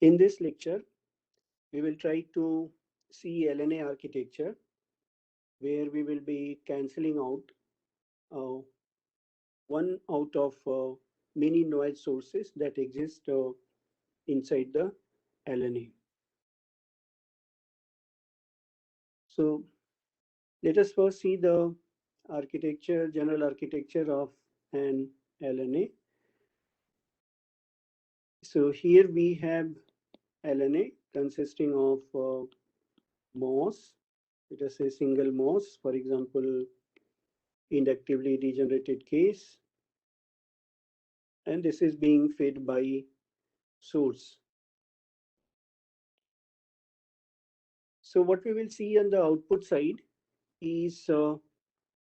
In this lecture, we will try to see LNA architecture, where we will be cancelling out one out of many noise sources that exist inside the LNA. So let us first see the architecture, general architecture of an LNA. So here we have LNA consisting of MOS. Let us say single MOS, for example, inductively degenerated case, and this is being fed by source. So what we will see on the output side is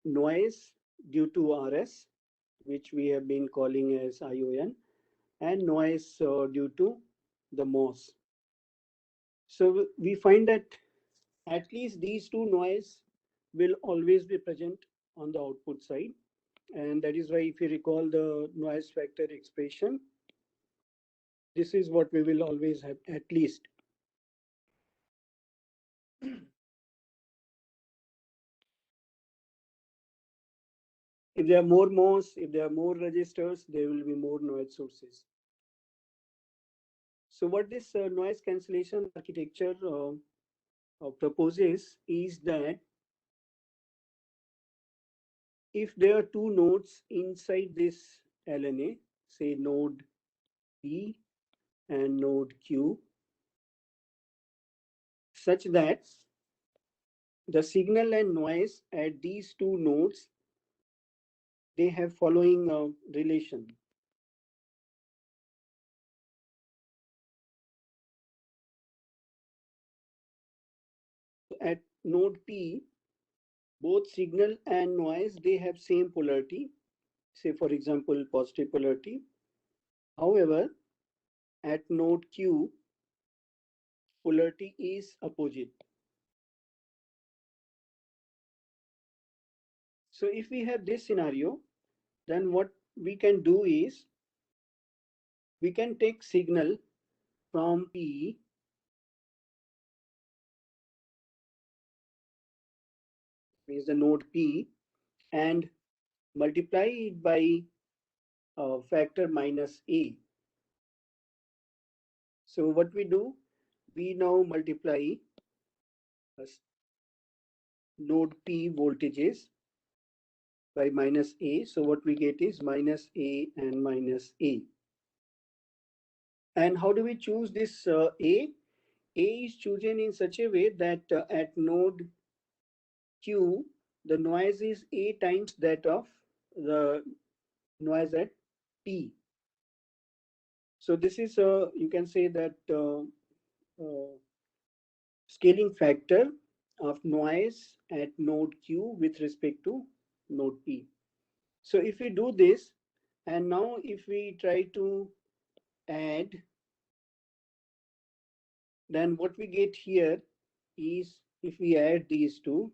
noise due to RS, which we have been calling as ION, and noise due to the MOS. So we find that at least these two noise will always be present on the output side. And that is why, if you recall the noise factor expression, this is what we will always have, at least. If there are more MOS, if there are more resistors, there will be more noise sources. So what this noise cancellation architecture proposes is that if there are two nodes inside this LNA, say node P and node Q, such that the signal and noise at these two nodes, they have following relation. At node P, both signal and noise, they have same polarity, say for example positive polarity. However, at node Q, polarity is opposite. So if we have this scenario, then what we can do is we can take signal from P means the node P and multiply it by factor minus A. So what we do, we now multiply node P voltages by minus A. So what we get is minus A and minus A. And how do we choose this A? A is chosen in such a way that at node Q, the noise is A times that of the noise at P. So this is, you can say that scaling factor of noise at node Q with respect to node P. So if we do this, and now if we try to add, then what we get here is, if we add these two,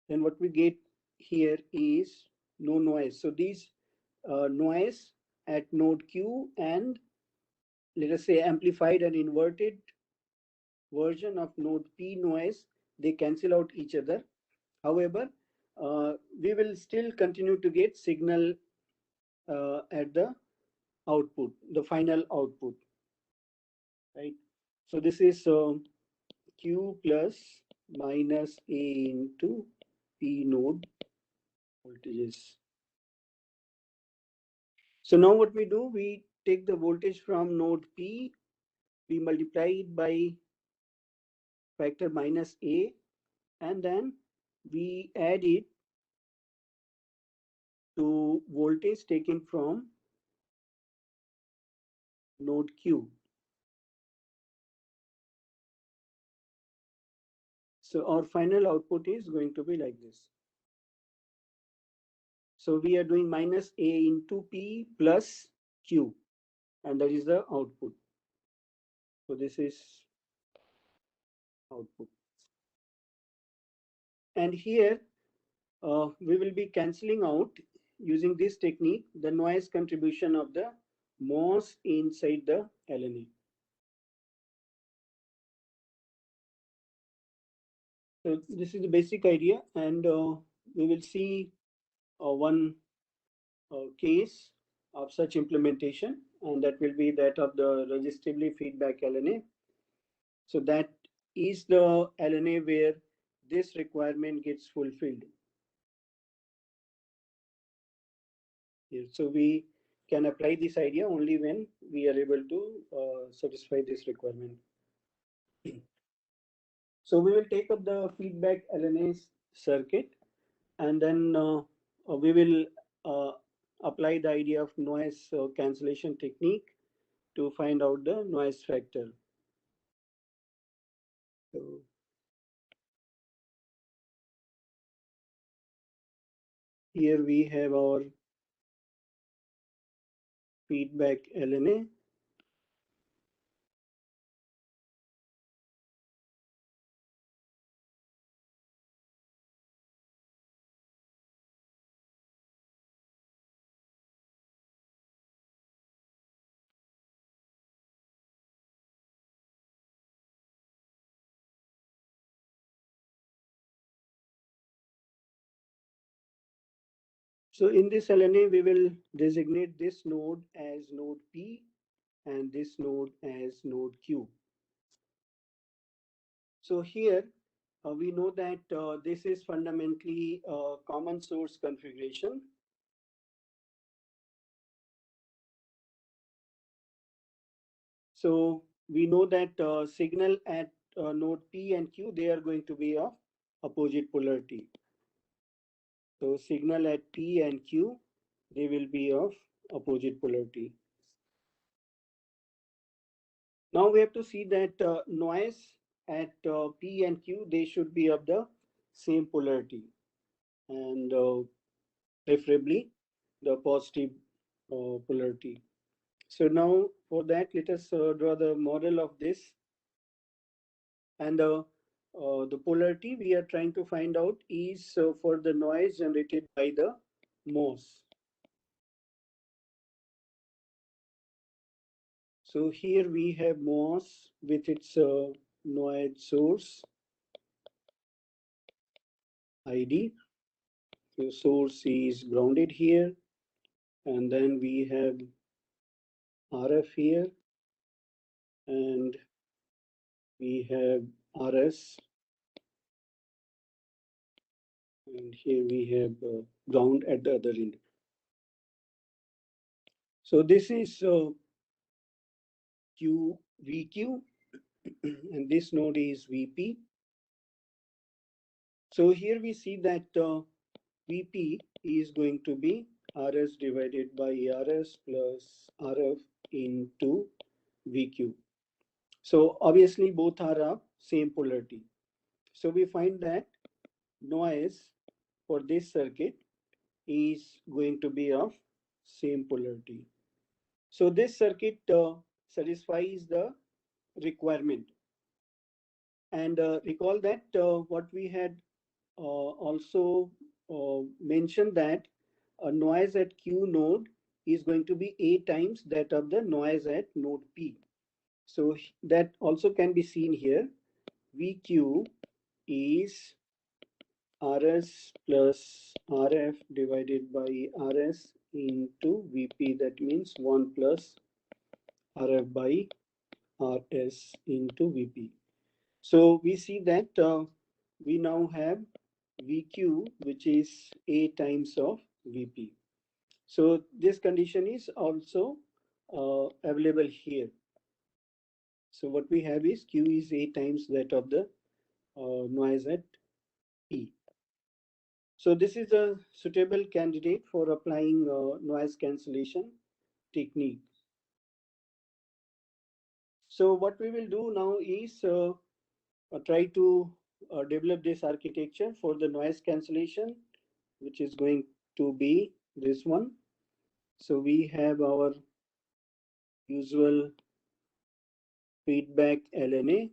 then what we get here is no noise. So these noise at node Q and, let us say, amplified and inverted version of node P noise, they cancel out each other. However, we will still continue to get signal at the output, the final output, right? So this is Q plus minus A into P node voltages. So now what we do, we take the voltage from node P, we multiply it by factor minus A, and then we add it to voltage taken from node Q. So our final output is going to be like this. So we are doing minus A into P plus Q, and that is the output. So this is output. And here we will be cancelling out, using this technique, the noise contribution of the MOS inside the LNA. So this is the basic idea, and we will see one case of such implementation, and that will be that of the resistively feedback LNA. So that is the LNA where this requirement gets fulfilled. Here. So we can apply this idea only when we are able to satisfy this requirement. So we will take up the feedback LNA circuit, and then we will uh, apply the idea of noise cancellation technique to find out the noise factor. So here we have our feedback LNA. So in this LNA, we will designate this node as node P and this node as node Q. So here we know that this is fundamentally a common source configuration. So we know that signal at node P and Q, they are going to be of opposite polarity. So signal at P and Q, they will be of opposite polarity. Now we have to see that noise at P and Q, they should be of the same polarity, and preferably the positive polarity. So now for that, let us draw the model of this. And the polarity we are trying to find out is for the noise generated by the MOS. So here we have MOS with its noise source ID. So source is grounded here, and then we have RF here, and we have RS, and here we have ground at the other end. So this is VQ, and this node is VP. So here we see that VP is going to be RS divided by RS plus RF into VQ. So obviously both are of same polarity. So we find that noise for this circuit is going to be of same polarity. So this circuit satisfies the requirement. And recall that what we had also mentioned that a noise at Q node is going to be A times that of the noise at node P. So that also can be seen here. VQ is RS plus RF divided by RS into VP. That means 1 plus RF by RS into VP. So we see that we now have VQ, which is A times of VP. So this condition is also available here. So what we have is Q is A times that of the noise at P. So this is a suitable candidate for applying noise cancellation technique. So what we will do now is try to develop this architecture for the noise cancellation, which is going to be this one. So we have our usual feedback LNA.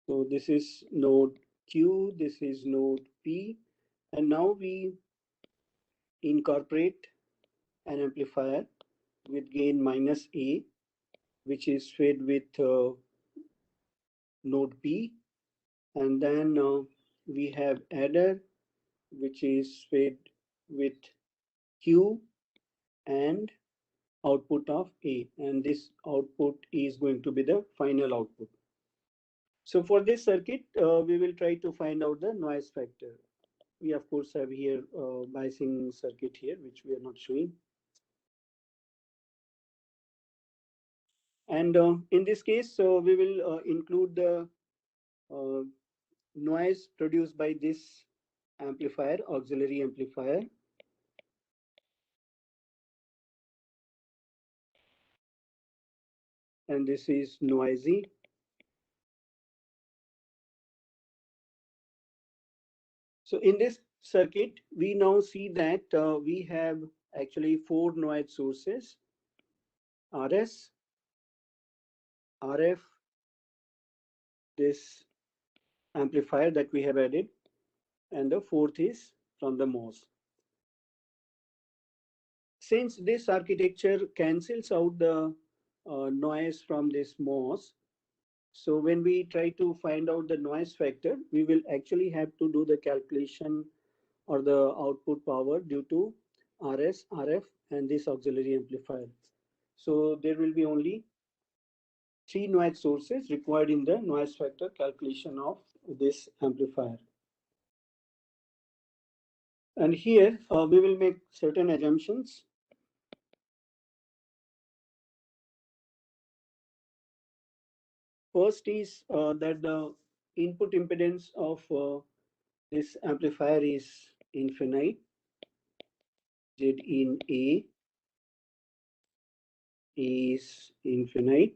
So this is node Q, this is node P, and now we incorporate an amplifier with gain minus A, which is fed with node P, and then we have adder, which is fed with Q and output of A, and this output is going to be the final output. So for this circuit, we will try to find out the noise factor. We of course have here biasing circuit here, which we are not showing. And in this case, so we will include the uh, noise produced by this amplifier, auxiliary amplifier. And this is noisy. So in this circuit, we now see that we have actually 4 noise sources: RS, RF, this amplifier that we have added, and the fourth is from the MOS. Since this architecture cancels out the noise from this MOS, so when we try to find out the noise factor, we will actually have to do the calculation or the output power due to RS, RF, and this auxiliary amplifier. So there will be only 3 noise sources required in the noise factor calculation of this amplifier. And here we will make certain assumptions. First is that the input impedance of this amplifier is infinite. Z in A is infinite.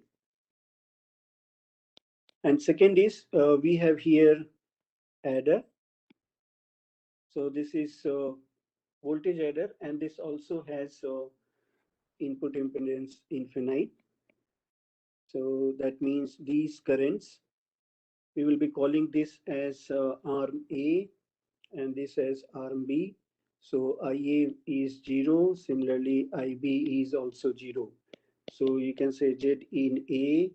And second is we have here adder. So this is voltage adder, and this also has input impedance infinite. So that means these currents, we will be calling this as arm A and this as arm B. So IA is 0, similarly IB is also 0. So you can say Z in A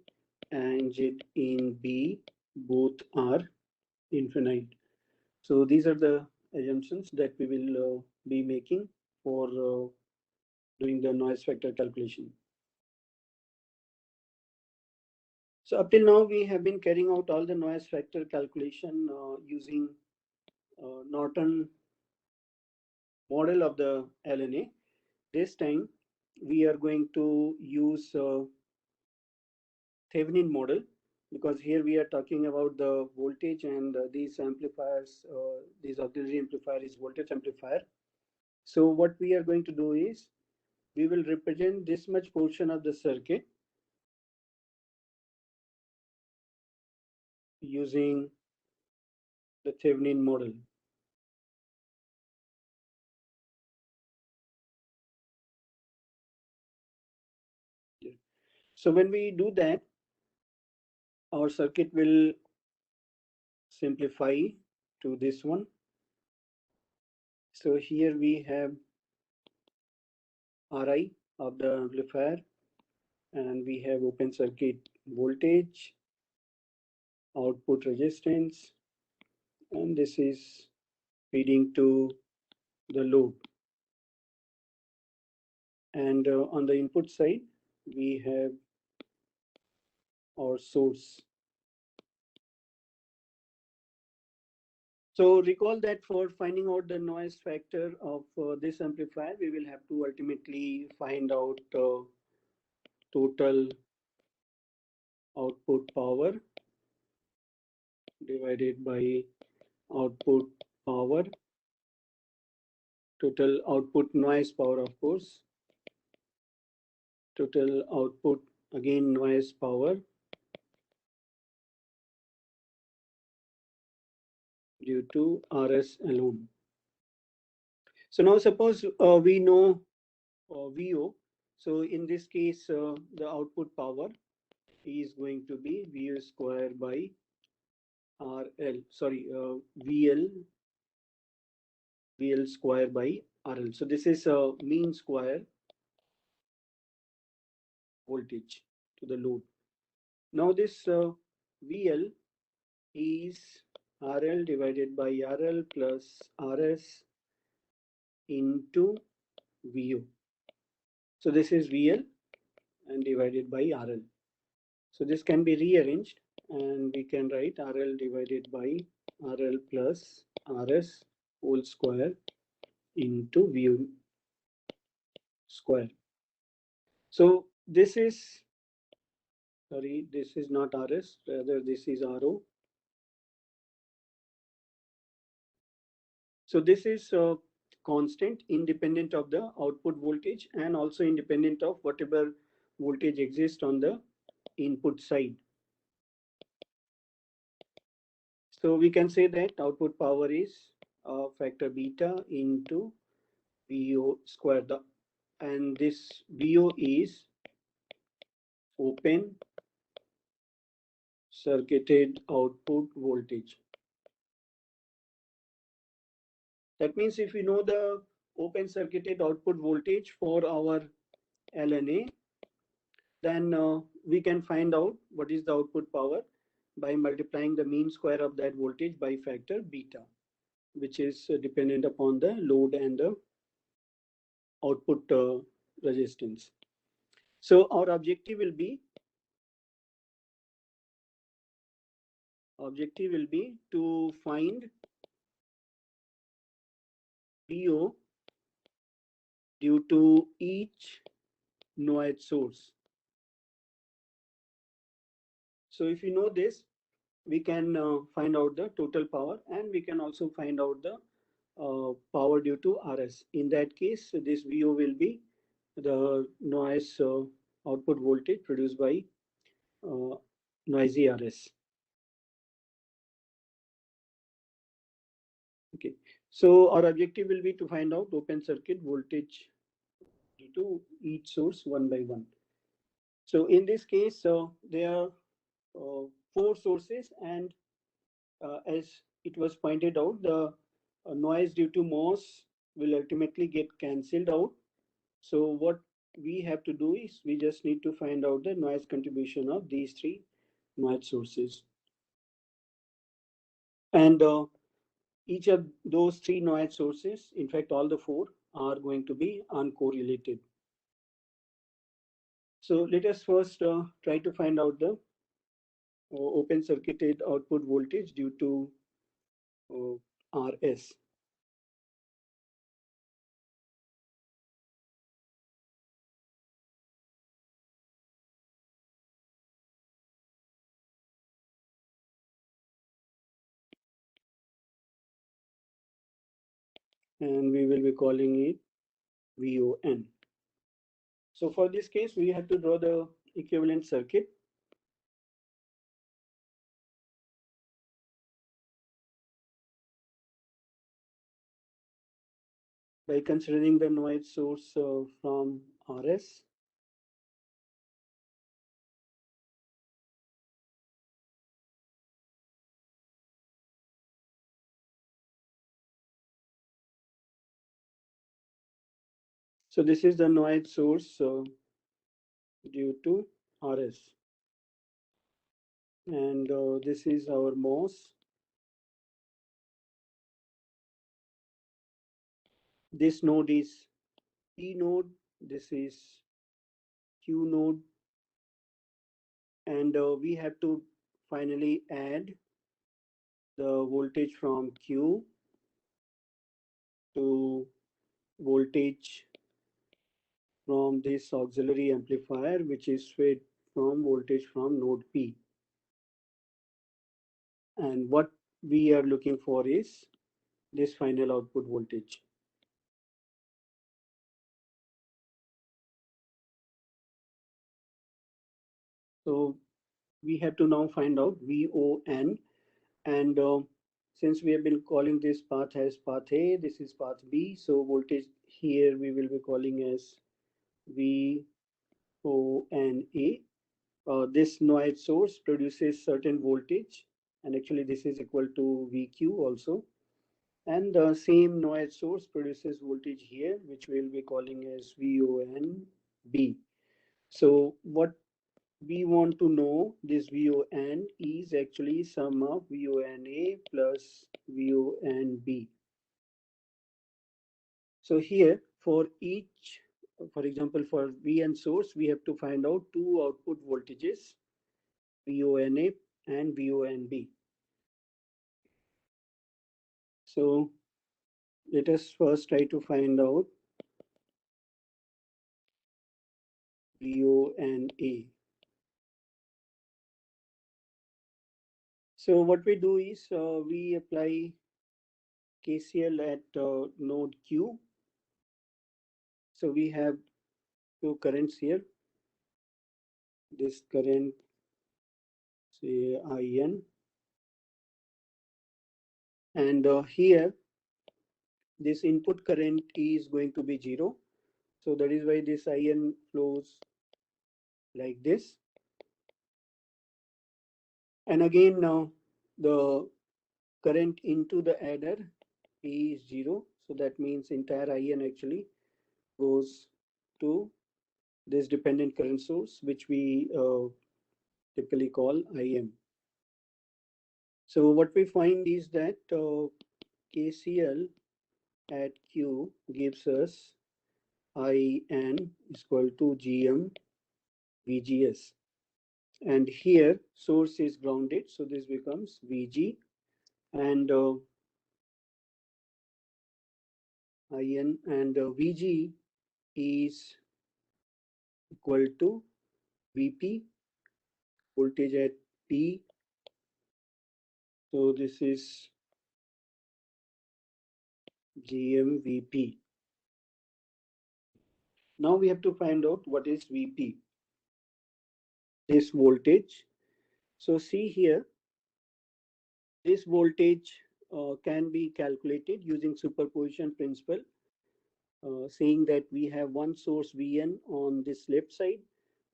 and Z in B both are infinite. So these are the assumptions that we will be making for doing the noise factor calculation. So up till now, we have been carrying out all the noise factor calculation using Norton model of the LNA. This time, we are going to use Thevenin model, because here we are talking about the voltage, and these amplifiers, these auxiliary amplifier is voltage amplifier. So what we are going to do is we will represent this much portion of the circuit using the Thevenin model. So when we do that, our circuit will simplify to this one. So here we have Ri of the amplifier, and we have open circuit voltage, output resistance, and this is feeding to the load. And on the input side, we have our source. So recall that for finding out the noise factor of this amplifier, we will have to ultimately find out total output power divided by output power, total output noise power, of course, total output again noise power due to RS alone. So now suppose we know VO. So in this case, the output power is going to be VO square by VL square by RL. So this is a mean square voltage to the load. Now this VL is RL divided by RL plus RS into VO. So this is VL and divided by RL. So this can be rearranged and we can write RL divided by RL plus RS whole square into VO square. So this is, sorry, this is not RS, rather this is RO. So this is constant, independent of the output voltage and also independent of whatever voltage exists on the input side. So we can say that output power is factor beta into VO square. And this VO is open circuited output voltage. That means if we know the open circuited output voltage for our LNA, then we can find out what is the output power by multiplying the mean square of that voltage by factor beta, which is dependent upon the load and the output resistance. So our objective will be to find VO due to each noise source. So if you know this, we can find out the total power and we can also find out the power due to RS. In that case, this VO will be the noise output voltage produced by noisy RS. Okay, so our objective will be to find out open circuit voltage due to each source one by one. So in this case, there are 4 sources, and as it was pointed out, the noise due to MOS will ultimately get cancelled out. So what we have to do is we just need to find out the noise contribution of these 3 noise sources. And each of those 3 noise sources, in fact all the 4, are going to be uncorrelated. So let us first try to find out the open circuited output voltage due to RS. And we will be calling it VON. So for this case, we have to draw the equivalent circuit. By considering the noise source from RS. So this is the noise source due to RS. And this is our MOS. This node is P node, this is Q node, and we have to finally add the voltage from Q to voltage from this auxiliary amplifier, which is fed from voltage from node P. And what we are looking for is this final output voltage. So we have to now find out VON, and since we have been calling this path as path A, this is path B, so voltage here we will be calling as VONA. This noise source produces certain voltage, and actually this is equal to VQ also. And the same noise source produces voltage here, which we'll be calling as VONB. So what we want to know, this VON is actually sum of VONA plus VONB. So here for each, for example, for VN source, we have to find out two output voltages, VONA and VONB. So let us first try to find out VONA. So what we do is we apply KCL at node Q. So we have two currents here. This current, say IN, and here this input current is going to be 0. So that is why this IN flows like this. And again now the current into the adder is 0. So that means entire IN actually goes to this dependent current source, which we typically call IM. So what we find is that KCL at Q gives us IN is equal to GM VGS. And here source is grounded, so this becomes VG, and IN and VG is equal to VP, voltage at P. So this is GMVP. Now we have to find out what is VP, this voltage. So see here, this voltage can be calculated using superposition principle, saying that we have one source Vn on this left side,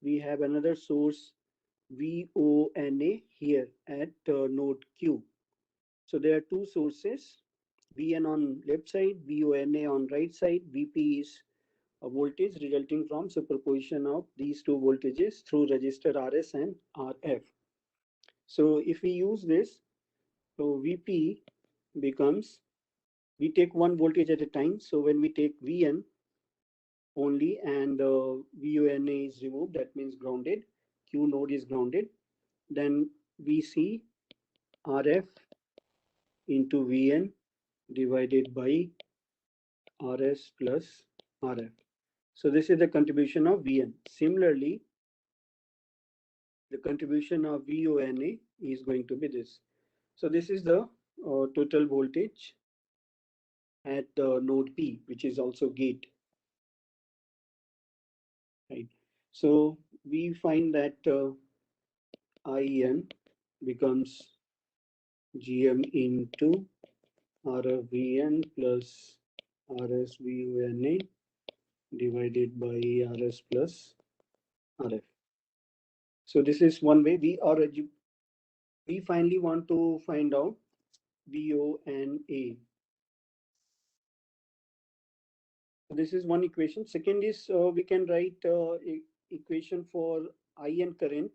we have another source VONA here at node Q. So there are two sources, Vn on left side, VONA on right side. Vp is a voltage resulting from superposition of these two voltages through resistor Rs and Rf. So if we use this, so Vp becomes, we take one voltage at a time. So when we take Vn only and VONA is removed, that means grounded, Q node is grounded, then we see Rf into Vn divided by Rs plus Rf. So this is the contribution of Vn. Similarly, the contribution of VONA is going to be this. So this is the total voltage at node P, which is also gate. Right. So we find that IN becomes GM into RFVN plus RSVUNA divided by Rs plus Rf. So this is one way. We finally want to find out VONA. This is one equation. Second is we can write equation for IN current,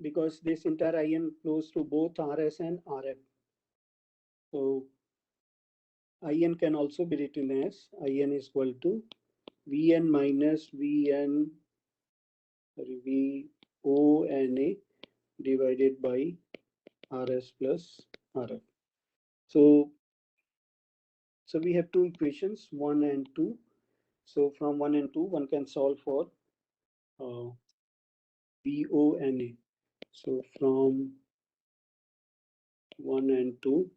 because this entire IN flows through both Rs and Rf. So IN can also be written as IN is equal to Vn minus VONA divided by Rs plus Rf. So we have two equations, 1 and 2. So from 1 and 2, one can solve for VONA. So from 1 and 2,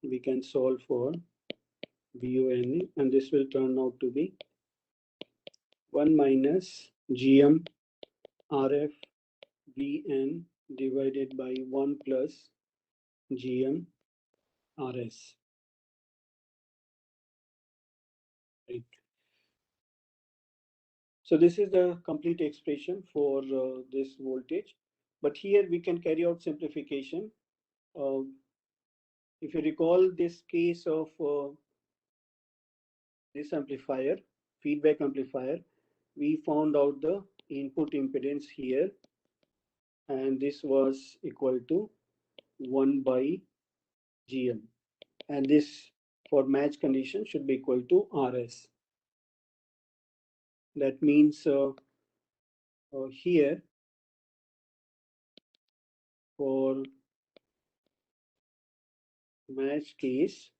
we can solve for VONA, and this will turn out to be 1 minus GM RF Vn divided by 1 plus GM RS. Right. So this is the complete expression for this voltage. But here we can carry out simplification. If you recall this case of this amplifier, feedback amplifier, we found out the input impedance here, and this was equal to 1 by GM, and this for match condition should be equal to RS. That means here for match case,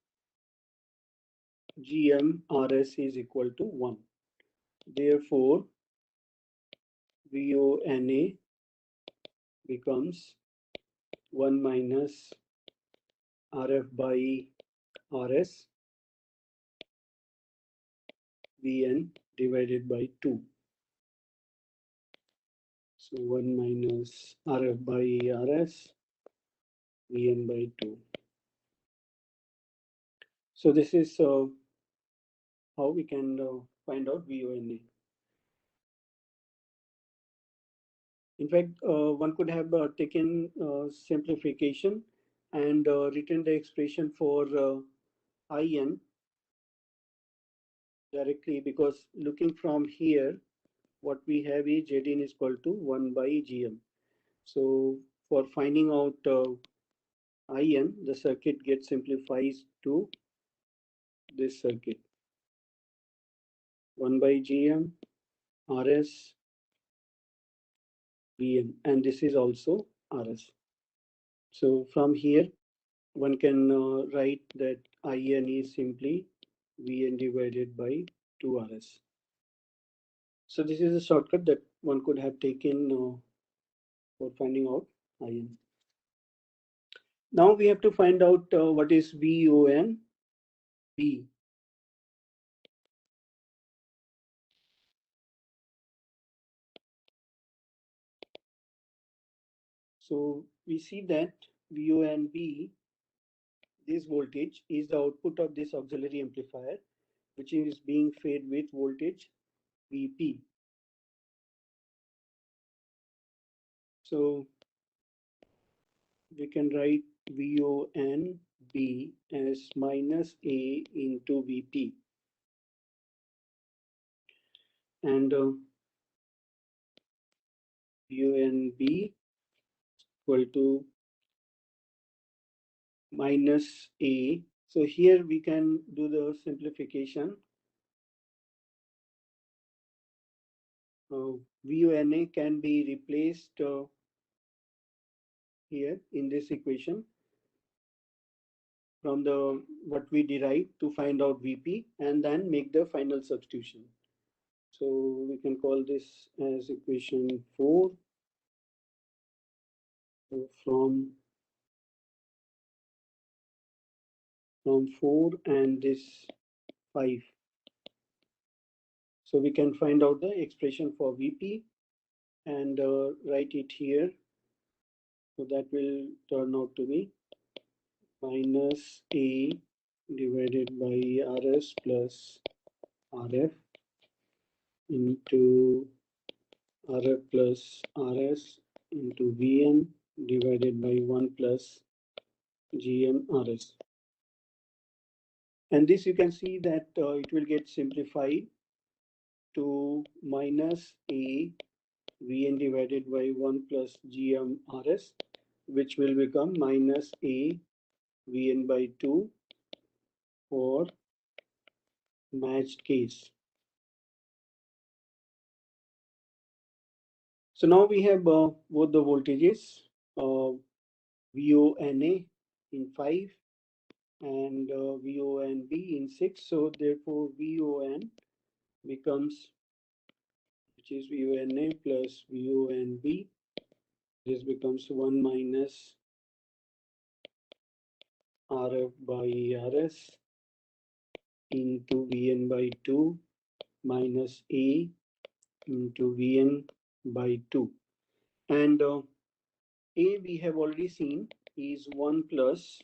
GM RS is equal to 1. Therefore, VONA becomes 1 minus RF by RS VN divided by 2. So 1 minus RF by RS VN by 2. So this is how we can find out VONA. In fact, one could have taken simplification and written the expression for IN directly, because looking from here, what we have is Zn is equal to 1 by GM. So for finding out IN, the circuit gets simplified to this circuit. 1 by GM, RS, VN, and this is also RS. So from here, one can write that IN is simply VN divided by 2RS. So this is a shortcut that one could have taken for finding out IN. Now we have to find out what is VON B. So we see that VON B, this voltage is the output of this auxiliary amplifier, which is being fed with voltage VP. So we can write VON B as minus A into VP. And VON B equal to minus A. So here we can do the simplification. VONA can be replaced here in this equation from the what we derived to find out VP, and then make the final substitution. So we can call this as equation 4. So from 4 and this 5. So we can find out the expression for VP and write it here. So that will turn out to be minus A divided by RS plus RF into RF plus RS into VN divided by 1 plus GM RS. And this you can see that it will get simplified to minus A Vn divided by 1 plus GM RS, which will become minus A Vn by 2 for matched case. So now we have both the voltages, VONA in 5 and VONB in 6. So therefore VON becomes, which is VONA plus VONB. This becomes 1 minus RF by RS into Vn by 2 minus A into Vn by 2. And A we have already seen is 1 plus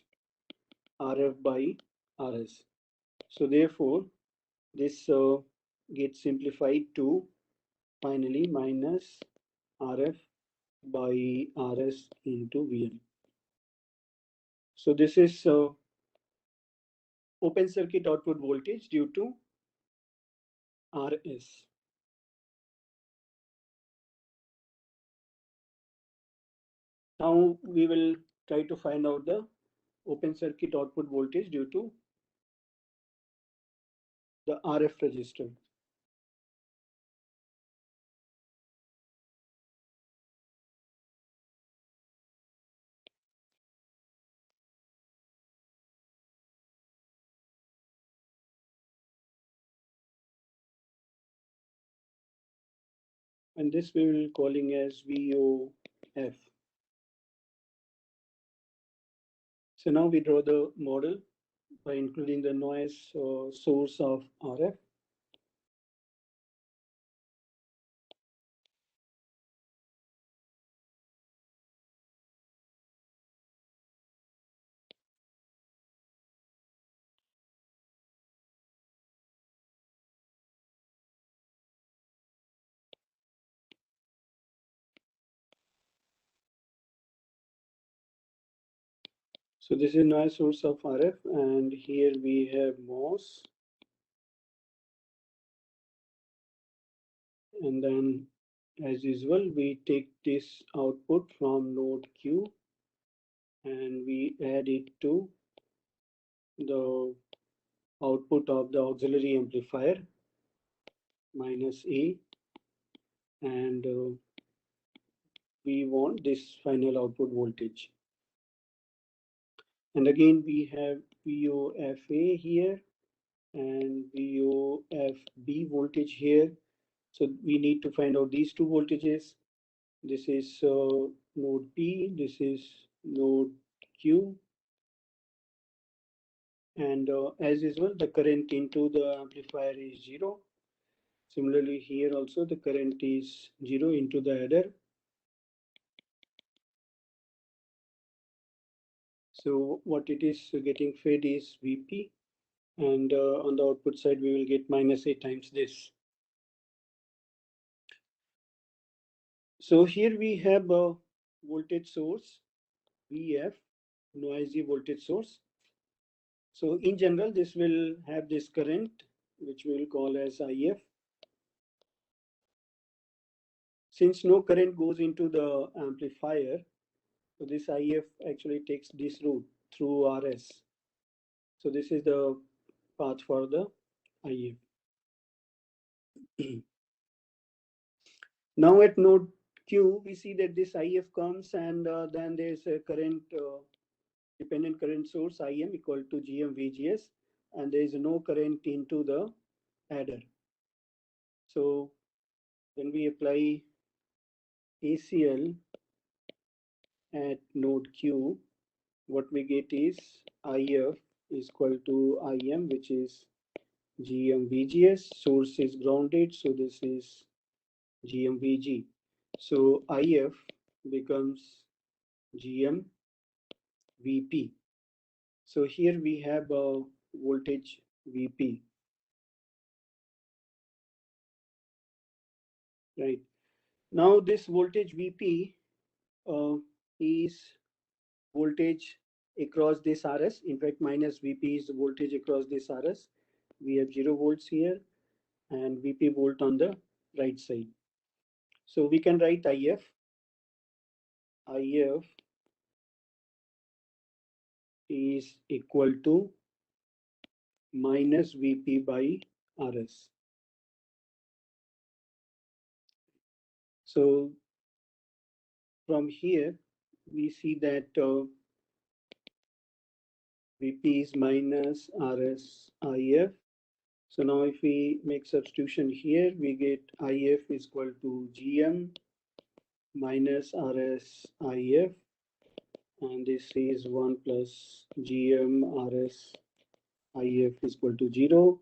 RF by RS. So therefore, this gets simplified to finally minus RF by RS into Vn. So this is open circuit output voltage due to RS. Now we will try to find out the open circuit output voltage due to the RF resistor. And this we will calling as VOF. So now we draw the model by including the noise source of RF. So this is noise source of RF, and here we have MOS, and then as usual we take this output from node Q and we add it to the output of the auxiliary amplifier minus A, and we want this final output voltage. And again we have VOFA here and VOFB voltage here. So we need to find out these two voltages. This is node P, this is node Q, and as usual the current into the amplifier is 0. Similarly here also the current is 0 into the adder. So what it is getting fed is Vp, and on the output side we will get minus 8 times this. So here we have a voltage source VF, noisy voltage source. So in general this will have this current which we will call as IF. Since no current goes into the amplifier, so this IF actually takes this route through RS. So this is the path for the IF. Now at node Q, we see that this IF comes, and then there's a current, dependent current source IM equal to GM VGS, and there is no current into the adder. So when we apply ACL at node Q, what we get is IF is equal to IM, which is GM VGS. Source is grounded, so this is GM VG. So IF becomes GM VP. So here we have a voltage VP, right? Now this voltage VP is voltage across this RS. In fact, minus VP is the voltage across this RS. We have 0 volts here and VP volt on the right side. So we can write IF is equal to minus VP by RS. So from here, we see that VP is minus RS IF. So now if we make substitution here, we get IF is equal to GM minus RS IF, and this is 1 plus GM RS IF is equal to 0.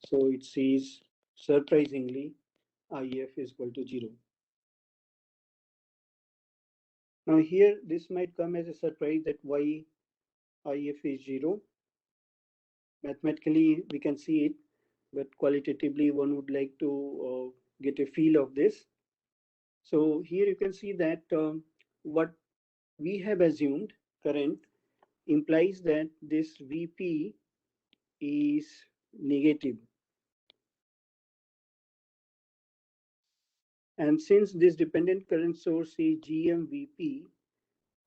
So it says surprisingly IF is equal to 0. Now here this might come as a surprise that why IF is 0. Mathematically we can see it, but qualitatively one would like to get a feel of this. So here you can see that what we have assumed current implies that this VP is negative. And since this dependent current source is GMVP,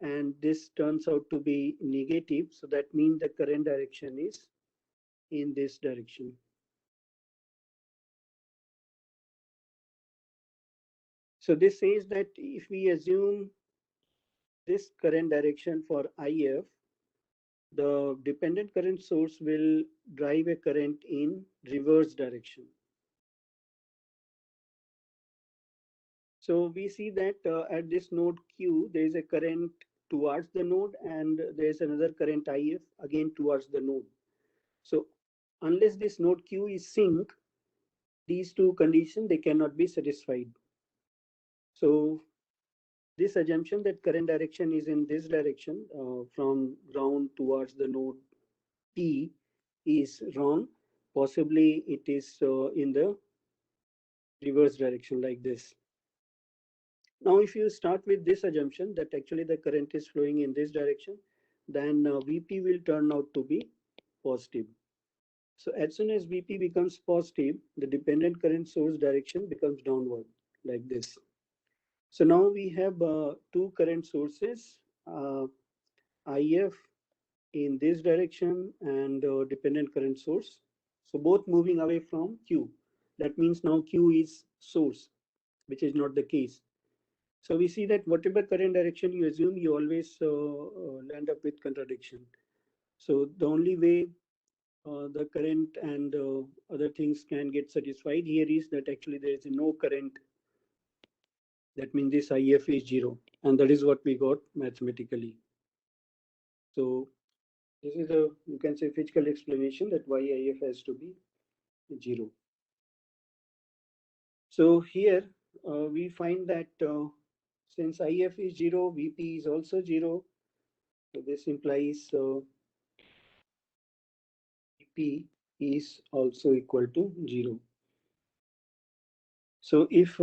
and this turns out to be negative, so that means the current direction is in this direction. So this says that if we assume this current direction for IF, the dependent current source will drive a current in reverse direction. So we see that at this node Q, there is a current towards the node, and there is another current IF again towards the node. So unless this node Q is sync, these two conditions, they cannot be satisfied. So this assumption that current direction is in this direction from ground towards the node P is wrong. Possibly it is in the reverse direction like this. Now, if you start with this assumption that actually the current is flowing in this direction, then VP will turn out to be positive. So as soon as VP becomes positive, the dependent current source direction becomes downward like this. So now we have two current sources, IF in this direction and dependent current source. So both moving away from Q. That means now Q is source, which is not the case. So we see that whatever current direction you assume, you always land up with contradiction. So the only way the current and other things can get satisfied here is that actually there is no current. That means this IF is 0. And that is what we got mathematically. So this is a, you can say, physical explanation that why IF has to be 0. So here we find that since IF is 0, VP is also 0. So this implies VP is also equal to 0. So if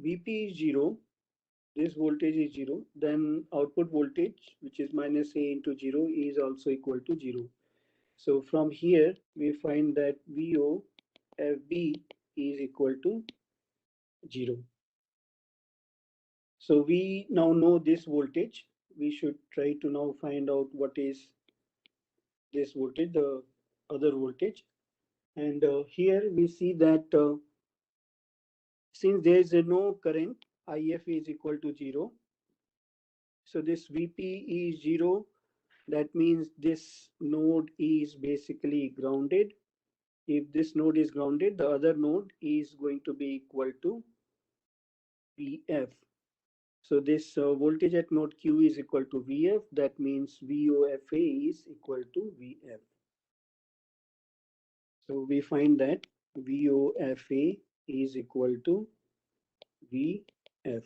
VP is 0, this voltage is 0, then output voltage, which is minus A into 0, is also equal to 0. So from here, we find that VO FB is equal to 0. So we now know this voltage. We should try to now find out what is this voltage, the other voltage. And here we see that since there is no current, IF is equal to 0. So this VP is 0. That means this node is basically grounded. If this node is grounded, the other node is going to be equal to VF. So this voltage at node Q is equal to VF. That means VOFA is equal to VF. So we find that VOFA is equal to VF.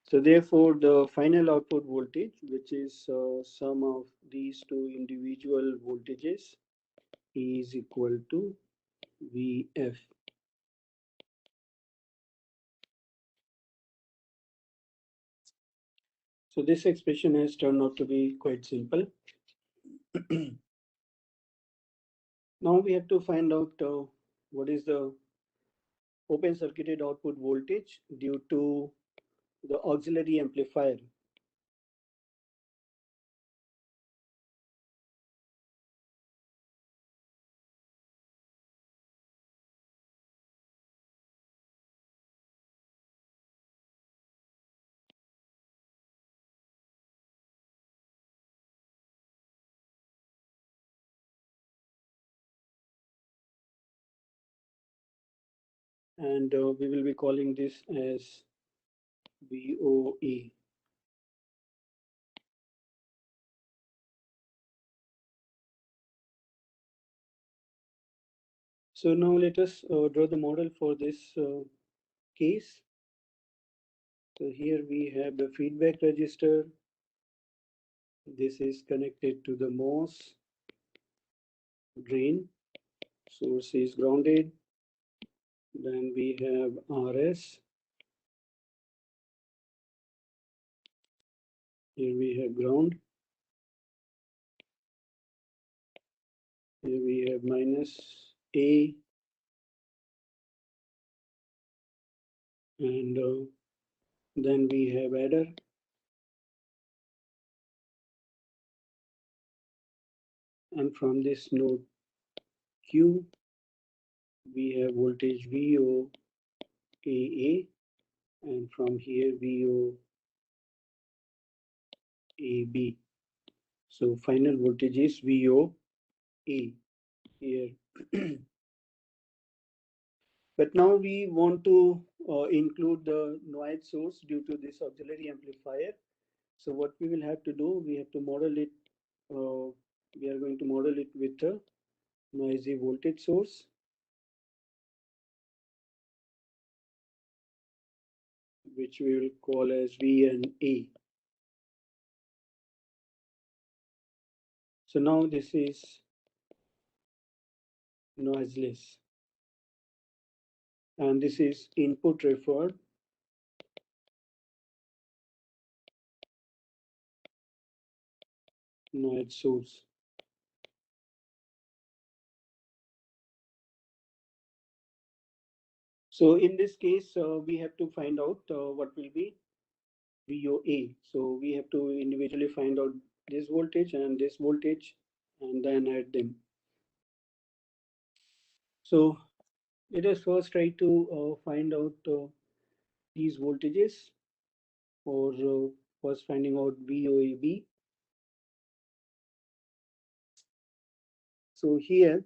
So therefore, the final output voltage, which is sum of these two individual voltages, is equal to VF. So this expression has turned out to be quite simple. Now we have to find out what is the open circuited output voltage due to the auxiliary amplifier. And we will be calling this as VOE. So now let us draw the model for this case. So here we have the feedback register. This is connected to the MOS drain. Source is grounded. Then we have RS. Here we have ground. Here we have minus A, and then we have adder, and from this node Q we have voltage VO AA, and from here VO AB. So final voltage is VO A here. But now we want to include the noise source due to this auxiliary amplifier. So what we will have to do, we have to model it. We are going to model it with a noisy voltage source, which we will call as V and A. So now this is noiseless, and this is input referred noise source. So in this case, we have to find out what will be VOA. So we have to individually find out this voltage and this voltage and then add them. So let us first try to find out these voltages, or first finding out VOAB. So here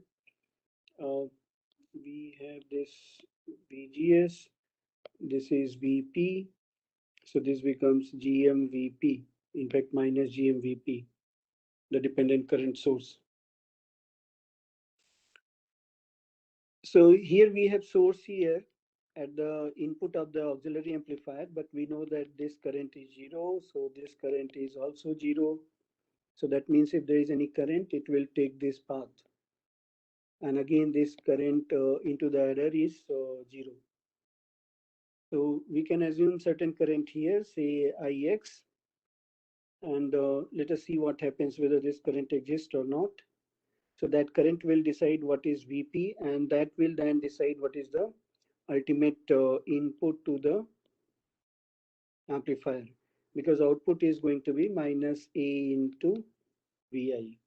we have this VGS, this is VP, so this becomes GMVP, in fact minus GMVP, the dependent current source. So here we have source here at the input of the auxiliary amplifier, but we know that this current is 0, so this current is also 0. So that means if there is any current, it will take this path. And again, this current into the adder is 0. So we can assume certain current here, say Ix, and let us see what happens, whether this current exists or not. So that current will decide what is Vp, and that will then decide what is the ultimate input to the amplifier, because output is going to be minus A into Vi.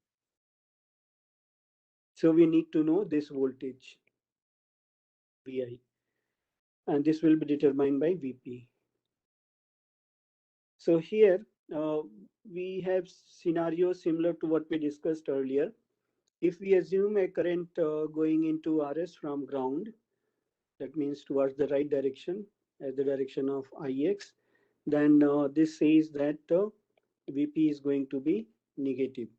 So we need to know this voltage Vi, and this will be determined by Vp. So here we have scenarios similar to what we discussed earlier. If we assume a current going into RS from ground, that means towards the right direction, as the direction of Ix, then this says that Vp is going to be negative.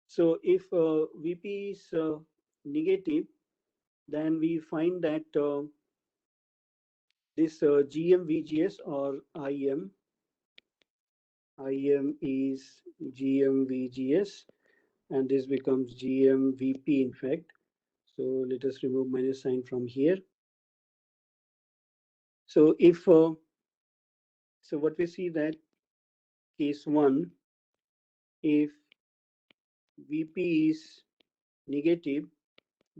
So if Vp is negative, then we find that this GMVGS or IM is GMVGS, and this becomes GMVP in fact. So let us remove minus sign from here. So if so what we see that case 1, if Vp is negative,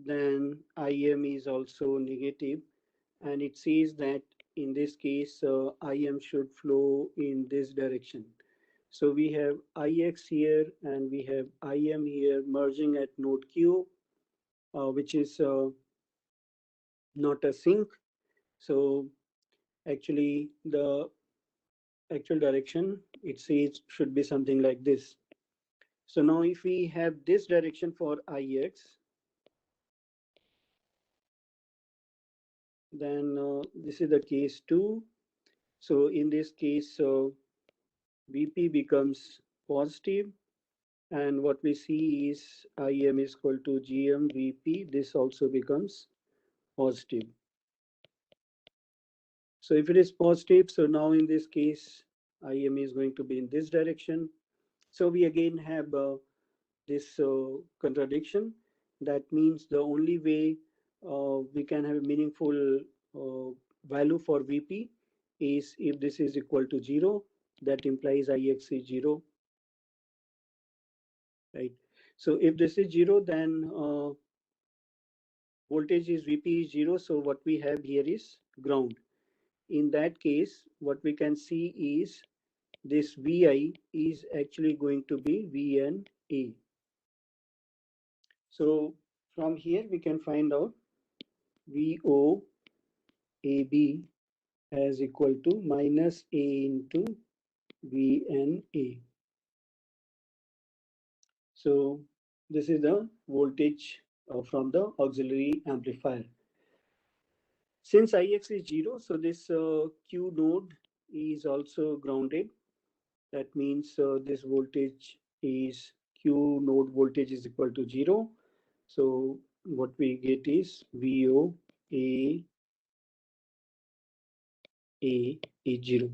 then Im is also negative, and it says that in this case Im should flow in this direction. So we have Ix here and we have Im here merging at node Q, which is not a sink. So actually the actual direction, it says, should be something like this. So now if we have this direction for Ix, then this is the case 2. So in this case, Vp becomes positive, and what we see is Im is equal to Gm Vp. This also becomes positive. So if it is positive, so now in this case, Im is going to be in this direction. So we again have this contradiction. That means the only way we can have a meaningful value for Vp is if this is equal to 0. That implies Ix is 0. right? So if this is 0, then voltage is Vp is 0. So what we have here is ground. In that case, what we can see is this Vi is actually going to be VNA. So from here we can find out VOAB as equal to minus A into VNA. So this is the voltage from the auxiliary amplifier. Since Ix is 0, so this Q node is also grounded. That means this voltage is Q node voltage is equal to 0. So what we get is VOA A is 0.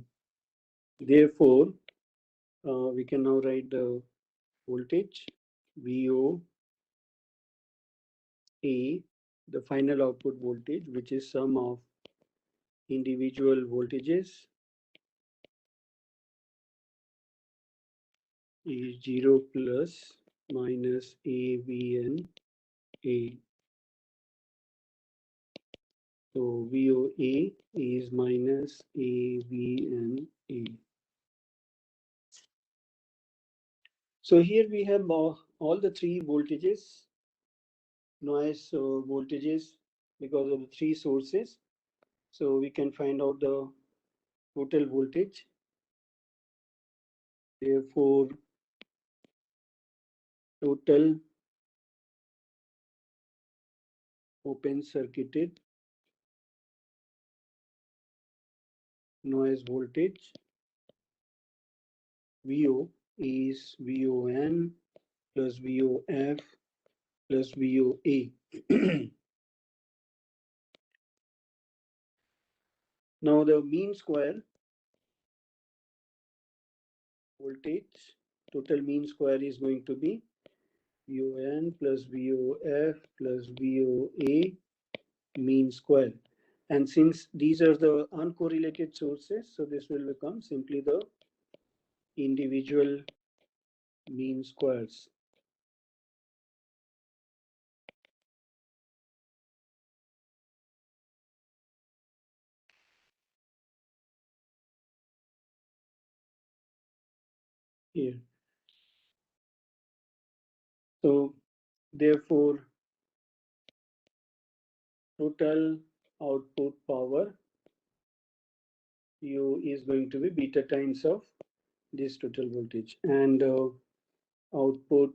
Therefore, we can now write the voltage VO A, the final output voltage, which is sum of individual voltages, is 0 plus minus AVN A. So VOA is minus AVN A. So here we have all the three voltages, noise voltages, because of the three sources. So we can find out the total voltage. Therefore, total open circuited noise voltage VO is VON plus VOF plus VOA. Now the mean square voltage, total mean square is going to be VON plus VOF plus VOA mean square. And since these are the uncorrelated sources, so this will become simply the individual mean squares. Here. So therefore, total output power U is going to be beta times of this total voltage, and output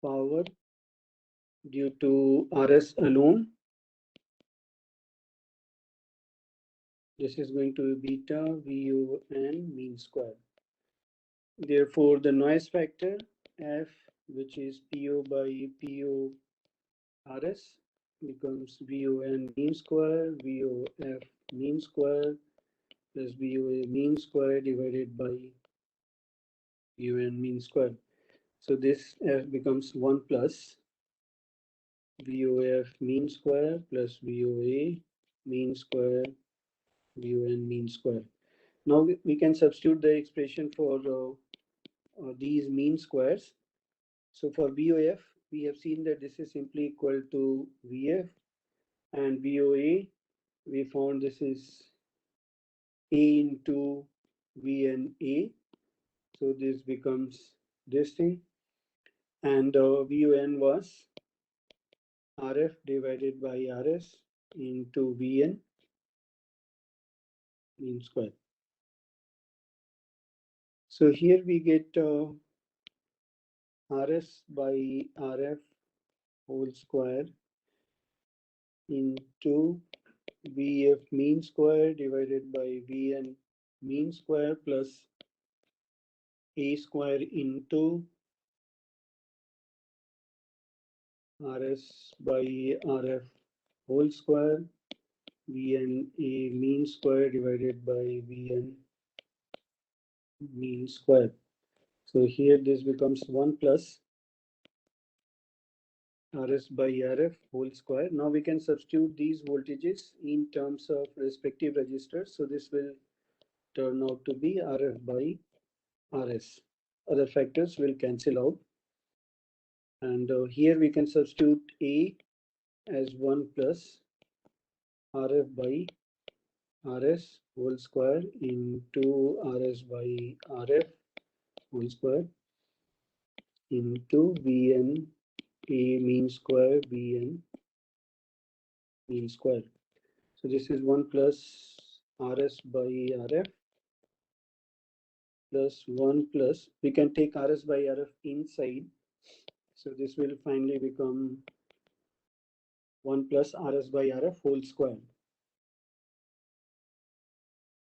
power due to RS alone, this is going to be beta VON mean square. Therefore, the noise factor F, which is PO by PO RS, becomes VON mean square, VOF mean square plus VOA mean square divided by VON mean square. So this F becomes 1 plus VOF mean square plus VOA mean square, VON mean square. Now we can substitute the expression for these mean squares. So for VOF, we have seen that this is simply equal to VF, and VOA, we found this is A into VNA. So this becomes this thing, and VON was RF divided by RS into VN mean square. So here we get RS by RF whole square into VF mean square divided by VN mean square plus A square into RS by RF whole square, VN A mean square divided by VN mean square. So here this becomes 1 plus RS by RF whole square. Now we can substitute these voltages in terms of respective resistors. So this will turn out to be RF by RS. other factors will cancel out. And here we can substitute A as 1 plus RF by RS whole square into RS by RF whole square into Vn A mean square Vn mean square. So this is 1 plus RS by RF plus 1 plus, we can take RS by RF inside. So this will finally become 1 plus RS by RF whole square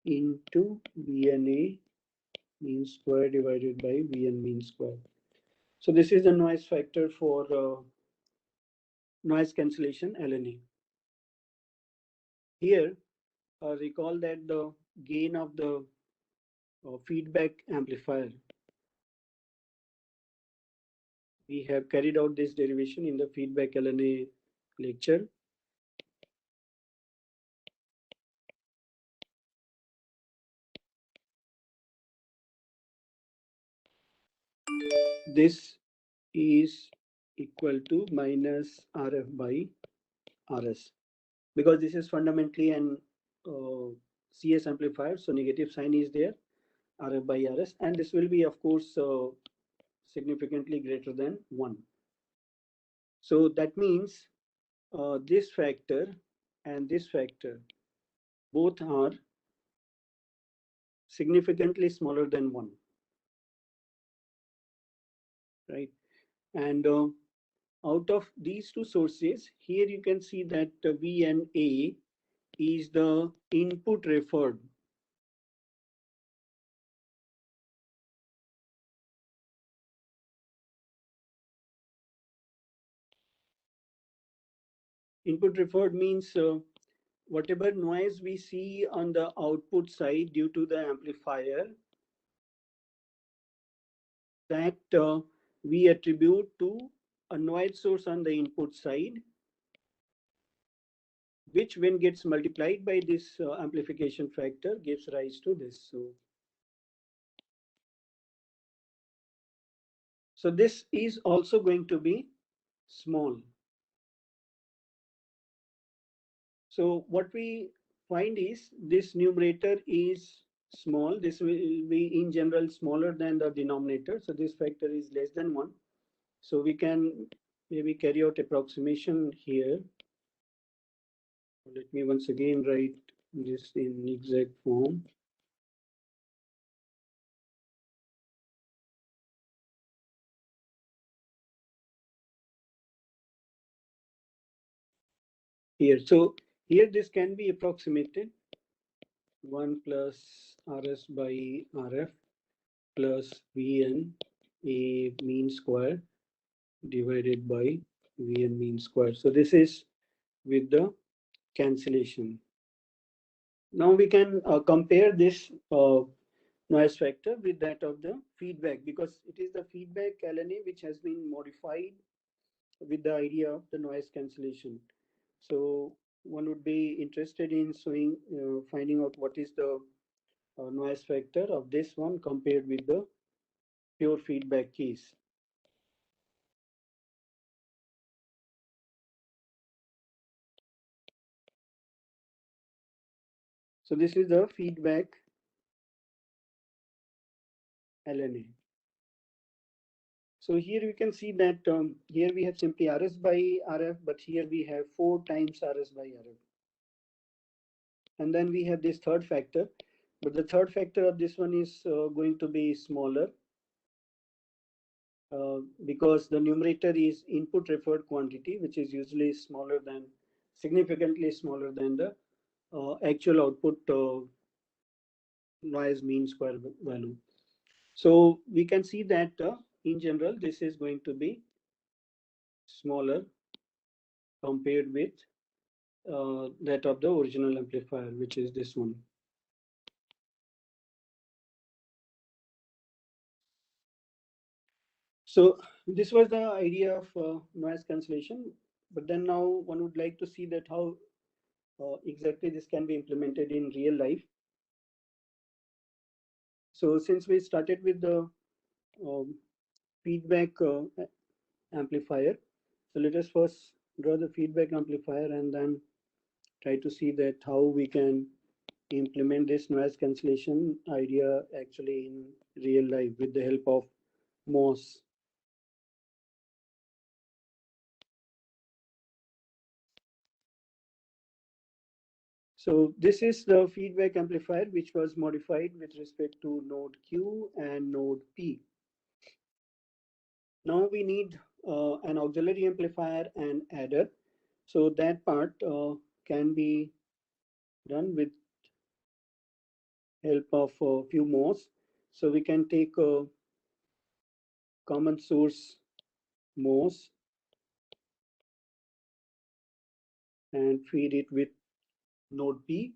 into VNA mean square divided by Vn mean square. So this is the noise factor for noise cancellation LNA. Here, recall that the gain of the feedback amplifier, we have carried out this derivation in the feedback LNA lecture. This is equal to minus RF by RS, because this is fundamentally an CS amplifier, so negative sign is there, RF by RS, and this will be of course significantly greater than 1. So that means this factor and this factor both are significantly smaller than 1, right? And out of these two sources, here you can see that V and A is the input referred. Input referred means whatever noise we see on the output side due to the amplifier, that we attribute to a noise source on the input side, which when gets multiplied by this amplification factor gives rise to this. So this is also going to be small. So what we find is this numerator is small. This will be in general smaller than the denominator. So this factor is less than 1. So we can maybe carry out approximation here. Let me once again write this in exact form. Here, so here this can be approximated 1 plus RS by RF plus Vn A mean square divided by Vn mean square. So this is with the cancellation. Now we can compare this noise factor with that of the feedback, because it is the feedback LNA which has been modified with the idea of the noise cancellation. So one would be interested in finding out what is the noise factor of this one compared with the pure feedback case. So this is the feedback LNA. So here you can see that here we have simply RS by RF, but here we have 4 times RS by RF. And then we have this third factor, but the third factor of this one is going to be smaller because the numerator is input referred quantity, which is usually smaller than, significantly smaller than the actual output noise mean square value. So we can see that in general, this is going to be smaller compared with that of the original amplifier, which is this one. So this was the idea of noise cancellation, but then now one would like to see that how exactly this can be implemented in real life. So since we started with the feedback amplifier. So let us first draw the feedback amplifier and then try to see that how we can implement this noise cancellation idea actually in real life with the help of MOS. So this is the feedback amplifier which was modified with respect to node Q and node P. Now we need an auxiliary amplifier and adder. So that part can be done with help of a few MOS. So we can take a common source MOS and feed it with node P.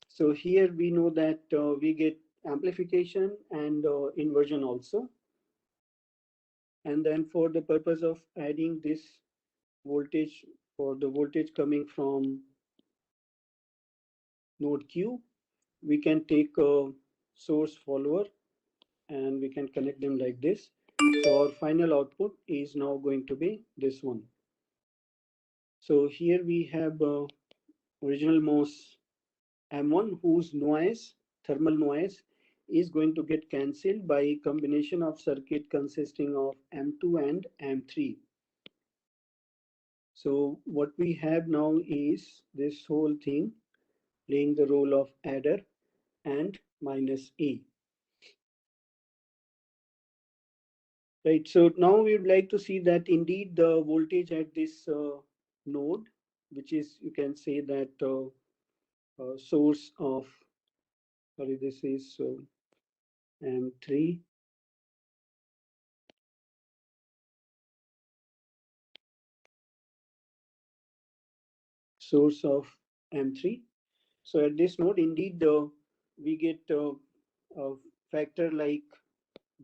So here we know that we get amplification and inversion also. And then for the purpose of adding this voltage, for the voltage coming from node Q, we can take a source follower and we can connect them like this. So our final output is now going to be this one. So here we have original MOS M1 whose noise, thermal noise, is going to get cancelled by a combination of circuit consisting of M2 and M3. So what we have now is this whole thing playing the role of adder and minus A. Right, so now we would like to see that indeed the voltage at this node, which is, you can say that source of, sorry, this is M3, source of M3. So at this node, indeed, we get a factor like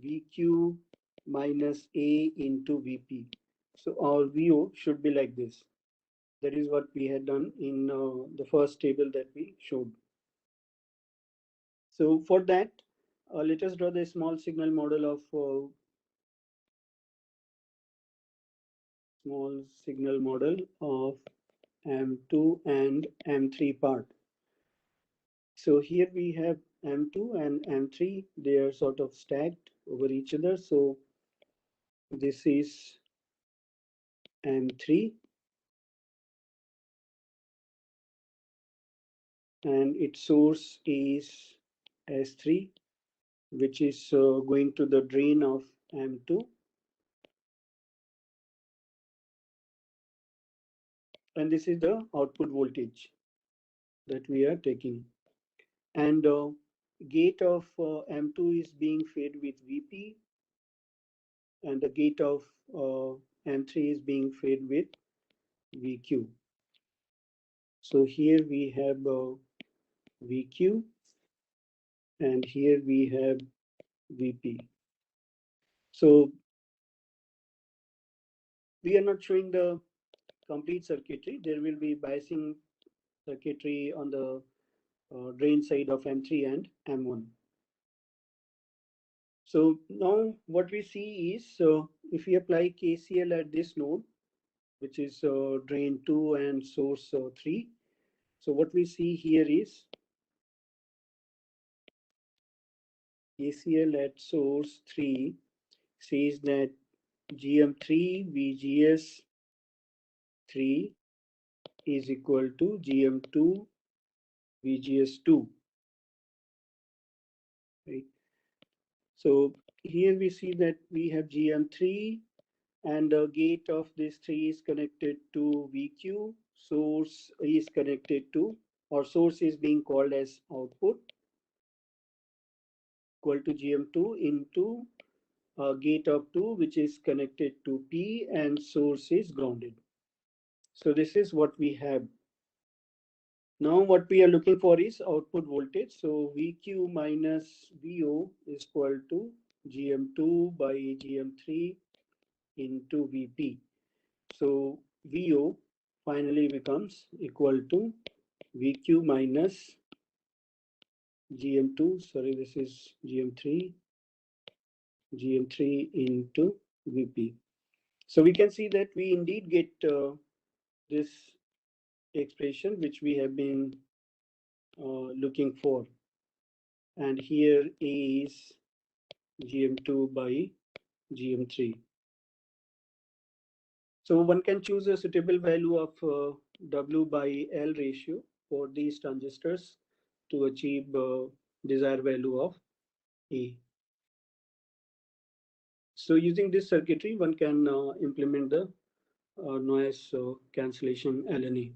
VQ minus A into VP. So our VO should be like this. That is what we had done in the first table that we showed. So for that, let us draw the small signal model of M2 and M3 part. So here we have M2 and M3, they are sort of stacked over each other. So this is M3 and its source is S3, which is going to the drain of M2. And this is the output voltage that we are taking. And gate of M2 is being fed with VP, and the gate of M3 is being fed with VQ. So here we have VQ, and here we have VP. So we are not showing the complete circuitry. There will be biasing circuitry on the drain side of M3 and M1. So now what we see is if we apply KCL at this node, which is drain 2 and source 3. So what we see here is KCL at source 3 says that GM3 VGS 3 is equal to GM2 VGS2. Right? So here we see that we have GM3 and the gate of this 3 is connected to VQ. Source is connected to, or source is being called as output equal to GM2 into gate of 2 which is connected to P and source is grounded. So this is what we have. Now what we are looking for is output voltage. So VQ minus VO is equal to GM2 by GM3 into VP. So VO finally becomes equal to VQ minus GM2, sorry, this is GM3 GM3 into VP. So we can see that we indeed get this expression which we have been looking for. And here is GM2 by GM3. So one can choose a suitable value of W by L ratio for these transistors to achieve desired value of A. So using this circuitry, one can implement the noise cancellation LNA.